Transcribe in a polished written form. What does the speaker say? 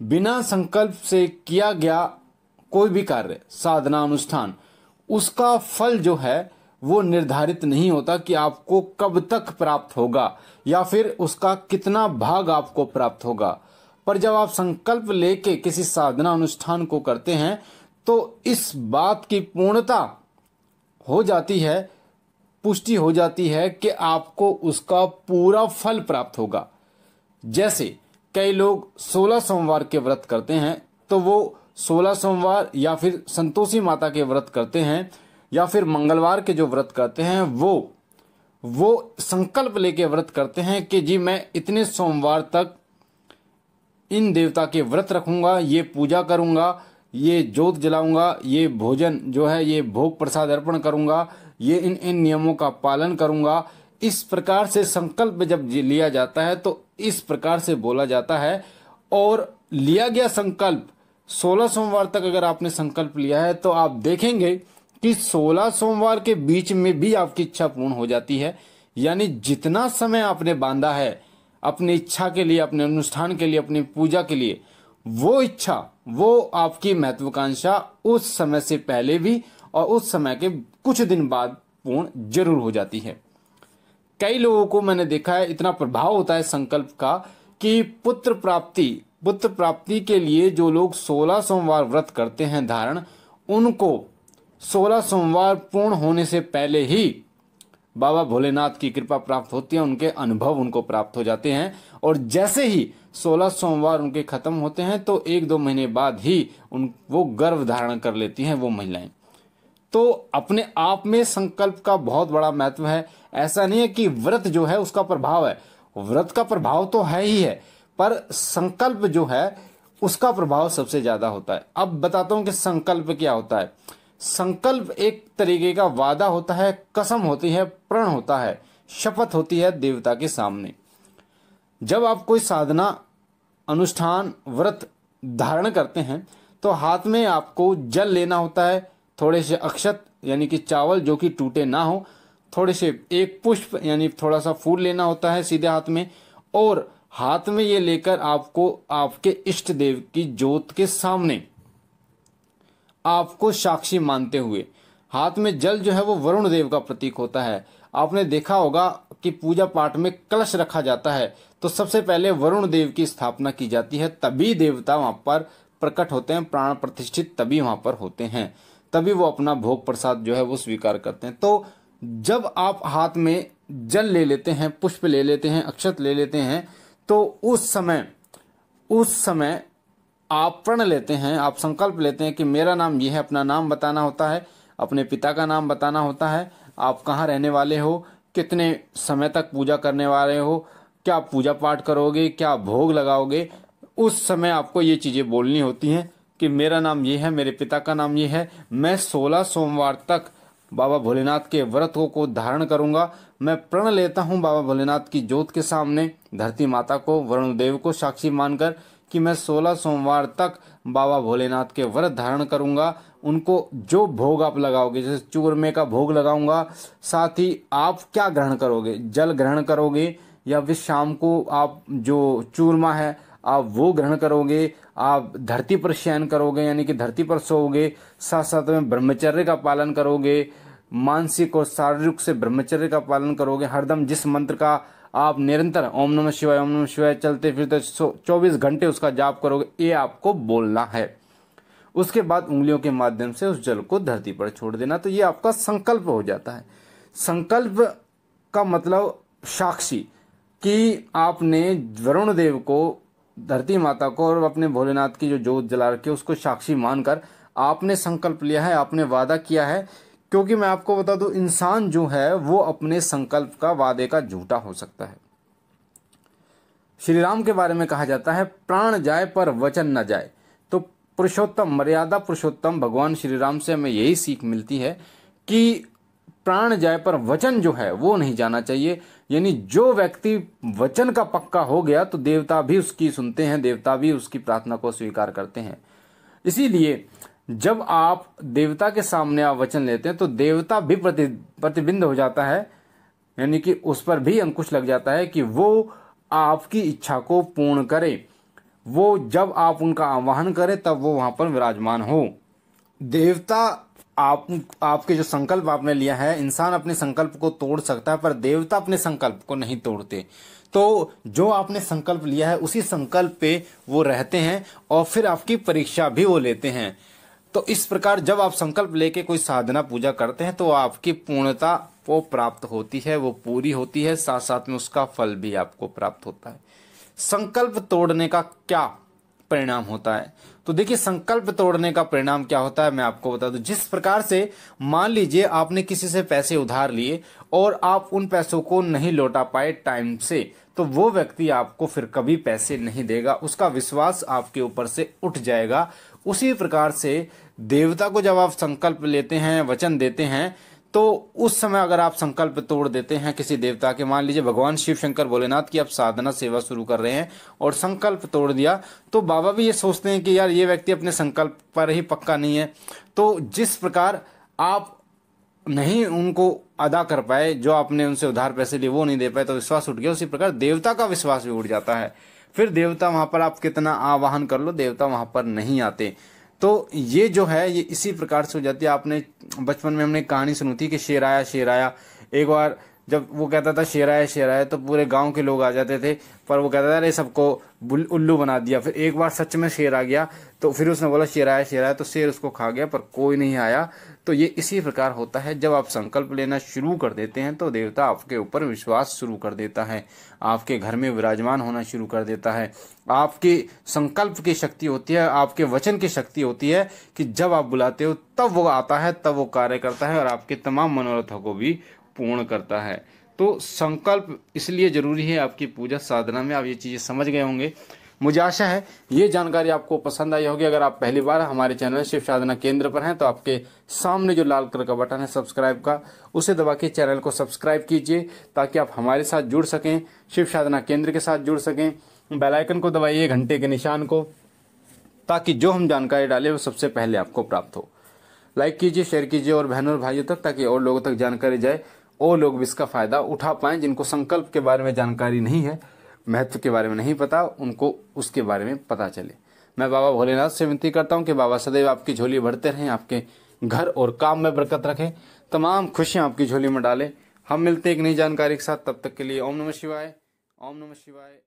बिना संकल्प से किया गया कोई भी कार्य, साधना, अनुष्ठान, उसका फल जो है वो निर्धारित नहीं होता कि आपको कब तक प्राप्त होगा या फिर उसका कितना भाग आपको प्राप्त होगा। पर जब आप संकल्प लेके किसी साधना अनुष्ठान को करते हैं तो इस बात की पूर्णता हो जाती है, पुष्टि हो जाती है कि आपको उसका पूरा फल प्राप्त होगा। जैसे कई लोग 16 सोमवार के व्रत करते हैं तो वो 16 सोमवार या फिर संतोषी माता के व्रत करते हैं या फिर मंगलवार के जो व्रत करते हैं वो संकल्प लेके व्रत करते हैं कि जी मैं इतने सोमवार तक इन देवता के व्रत रखूंगा, ये पूजा करूंगा, ये जोत जलाऊंगा, ये भोजन जो है ये भोग प्रसाद अर्पण करूंगा, ये इन नियमों का पालन करूंगा। इस प्रकार से संकल्प जब लिया जाता है तो इस प्रकार से बोला जाता है। और लिया गया संकल्प 16 सोमवार तक अगर आपने संकल्प लिया है तो आप देखेंगे कि 16 सोमवार के बीच में भी आपकी इच्छा पूर्ण हो जाती है। यानी जितना समय आपने बांधा है अपनी इच्छा के लिए, अपने अनुष्ठान के लिए, अपनी पूजा के लिए, वो इच्छा, वो आपकी महत्वाकांक्षा उस समय से पहले भी और उस समय के कुछ दिन बाद पूर्ण जरूर हो जाती है। कई लोगों को मैंने देखा है इतना प्रभाव होता है संकल्प का कि पुत्र प्राप्ति के लिए जो लोग 16 सोमवार व्रत करते हैं धारण, उनको 16 सोमवार पूर्ण होने से पहले ही बाबा भोलेनाथ की कृपा प्राप्त होती है, उनके अनुभव उनको प्राप्त हो जाते हैं। और जैसे ही 16 सोमवार उनके खत्म होते हैं तो 1-2 महीने बाद ही वो गर्भ धारण कर लेती हैं वो महिलाएं। तो अपने आप में संकल्प का बहुत बड़ा महत्व है। ऐसा नहीं है कि व्रत जो है उसका प्रभाव है, व्रत का प्रभाव तो है ही है, पर संकल्प जो है उसका प्रभाव सबसे ज्यादा होता है। अब बताता हूं कि संकल्प क्या होता है। संकल्प एक तरीके का वादा होता है, कसम होती है, प्रण होता है, शपथ होती है देवता के सामने। जब आप कोई साधना, अनुष्ठान, व्रत धारण करते हैं तो हाथ में आपको जल लेना होता है, थोड़े से अक्षत यानी कि चावल जो कि टूटे ना हो, थोड़े से एक पुष्प यानी थोड़ा सा फूल लेना होता है सीधे हाथ में, और हाथ में ये लेकर आपको आपके इष्ट देव की ज्योत के सामने आपको साक्षी मानते हुए, हाथ में जल जो है वो वरुण देव का प्रतीक होता है। आपने देखा होगा कि पूजा पाठ में कलश रखा जाता है तो सबसे पहले वरुण देव की स्थापना की जाती है, तभी देवता वहां पर प्रकट होते हैं, प्राण प्रतिष्ठित तभी वहां पर होते हैं, तभी वो अपना भोग प्रसाद जो है वो स्वीकार करते हैं। तो जब आप हाथ में जल ले लेते हैं, पुष्प ले लेते हैं, अक्षत ले लेते हैं, तो उस समय आप प्रण लेते हैं, आप संकल्प लेते हैं कि मेरा नाम ये है, अपना नाम बताना होता है, अपने पिता का नाम बताना होता है, आप कहाँ रहने वाले हो, कितने समय तक पूजा करने वाले हो, क्या पूजा पाठ करोगे, क्या भोग लगाओगे। उस समय आपको ये चीजें बोलनी होती हैं कि मेरा नाम ये है, मेरे पिता का नाम ये है, मैं 16 सोमवार तक बाबा भोलेनाथ के व्रतों को धारण करूंगा। मैं प्रण लेता हूं बाबा भोलेनाथ की ज्योत के सामने, धरती माता को, वरुण देव को साक्षी मानकर कि मैं 16 सोमवार तक बाबा भोलेनाथ के व्रत धारण करूंगा। उनको जो भोग आप लगाओगे, जैसे चूरमे का भोग लगाऊंगा, साथ ही आप क्या ग्रहण करोगे, जल ग्रहण करोगे या फिर शाम को आप जो चूरमा है आप वो ग्रहण करोगे, आप धरती पर शयन करोगे यानी कि धरती पर सोओगे, साथ साथ में ब्रह्मचर्य का पालन करोगे, मानसिक और शारीरिक से ब्रह्मचर्य का पालन करोगे। हरदम जिस मंत्र का आप निरंतर ओम नमः शिवाय चलते फिरते 24 घंटे उसका जाप करोगे, ये आपको बोलना है। उसके बाद उंगलियों के माध्यम से उस जल को धरती पर छोड़ देना। तो ये आपका संकल्प हो जाता है। संकल्प का मतलब साक्षी, कि आपने वरुण देव को, धरती माता को और अपने भोलेनाथ की जो ज्योत जला रखी है उसको साक्षी मानकर आपने संकल्प लिया है, आपने वादा किया है। क्योंकि मैं आपको बता दूं, इंसान जो है वो अपने संकल्प का, वादे का झूठा हो सकता है। श्री राम के बारे में कहा जाता है, प्राण जाए पर वचन न जाए। तो पुरुषोत्तम, मर्यादा पुरुषोत्तम भगवान श्री राम से हमें यही सीख मिलती है कि प्राण जाए पर वचन जो है वो नहीं जाना चाहिए। यानी जो व्यक्ति वचन का पक्का हो गया तो देवता भी उसकी सुनते हैं, देवता भी उसकी प्रार्थना को स्वीकार करते हैं। इसीलिए जब आप देवता के सामने आप वचन लेते हैं तो देवता भी प्रतिबिंब हो जाता है, यानी कि उस पर भी अंकुश लग जाता है कि वो आपकी इच्छा को पूर्ण करे। वो जब आप उनका आवाहन करें तब वो वहां पर विराजमान हो। देवता आपके जो संकल्प आपने लिया है, इंसान अपने संकल्प को तोड़ सकता है पर देवता अपने संकल्प को नहीं तोड़ते। तो जो आपने संकल्प लिया है उसी संकल्प पे वो रहते हैं और फिर आपकी परीक्षा भी वो लेते हैं। तो इस प्रकार जब आप संकल्प लेके कोई साधना पूजा करते हैं तो आपकी पूर्णता वो प्राप्त होती है, वो पूरी होती है, साथ साथ में उसका फल भी आपको प्राप्त होता है। संकल्प तोड़ने का क्या परिणाम होता है? तो देखिए, संकल्प तोड़ने का परिणाम क्या होता है मैं आपको बता दूं। जिस प्रकार से मान लीजिए आपने किसी से पैसे उधार लिए और आप उन पैसों को नहीं लौटा पाए टाइम से, तो वो व्यक्ति आपको फिर कभी पैसे नहीं देगा, उसका विश्वास आपके ऊपर से उठ जाएगा। उसी प्रकार से देवता को जब आप संकल्प लेते हैं, वचन देते हैं, तो उस समय अगर आप संकल्प तोड़ देते हैं किसी देवता के, मान लीजिए भगवान शिव शंकर भोलेनाथ की आप साधना सेवा शुरू कर रहे हैं और संकल्प तोड़ दिया, तो बाबा भी ये सोचते हैं कि यार ये व्यक्ति अपने संकल्प पर ही पक्का नहीं है। तो जिस प्रकार आप नहीं उनको अदा कर पाए, जो आपने उनसे उधार पैसे लिए वो नहीं दे पाए, तो विश्वास उठ गया। उसी प्रकार देवता का विश्वास भी उठ जाता है। फिर देवता वहां पर आप कितना आवाहन कर लो, देवता वहां पर नहीं आते। तो ये जो है ये इसी प्रकार से हो जाती है। आपने बचपन में हमने कहानी सुनी थी कि शेर आया शेर आया। एक बार जब वो कहता था शेर आया तो पूरे गांव के लोग आ जाते थे, पर वो कहता था अरे सबको उल्लू बना दिया। फिर एक बार सच में शेर आ गया, तो फिर उसने बोला शेर आया, तो शेर उसको खा गया, पर कोई नहीं आया। तो ये इसी प्रकार होता है, जब आप संकल्प लेना शुरू कर देते हैं तो देवता आपके ऊपर विश्वास शुरू कर देता है, आपके घर में विराजमान होना शुरू कर देता है। आपके संकल्प की शक्ति होती है, आपके वचन की शक्ति होती है कि जब आप बुलाते हो तब वो आता है, तब वो कार्य करता है और आपके तमाम मनोरथों को भी पूर्ण करता है। तो संकल्प इसलिए जरूरी है आपकी पूजा साधना में। आप ये चीजें समझ गए होंगे। मुझे आशा है ये जानकारी आपको पसंद आई होगी। अगर आप पहली बार हमारे चैनल शिव साधना केंद्र पर हैं तो आपके सामने जो लाल कलर का बटन है सब्सक्राइब का, उसे दबा के चैनल को सब्सक्राइब कीजिए ताकि आप हमारे साथ जुड़ सकें, शिव साधना केंद्र के साथ जुड़ सकें। बेल आइकन को दबाइए, घंटे के निशान को, ताकि जो हम जानकारी डालें वो सबसे पहले आपको प्राप्त हो। लाइक कीजिए, शेयर कीजिए और बहनों और भाइयों तक, ताकि और लोगों तक जानकारी जाए और लोग भी इसका फायदा उठा पाएं। जिनको संकल्प के बारे में जानकारी नहीं है, महत्व के बारे में नहीं पता, उनको उसके बारे में पता चले। मैं बाबा भोलेनाथ से विनती करता हूं कि बाबा सदैव आपकी झोली भरते रहें, आपके घर और काम में बरकत रखें, तमाम खुशियां आपकी झोली में डालें। हम मिलते एक नई जानकारी के साथ, तब तक के लिए ओम नमः शिवाय, ओम नमः शिवाय।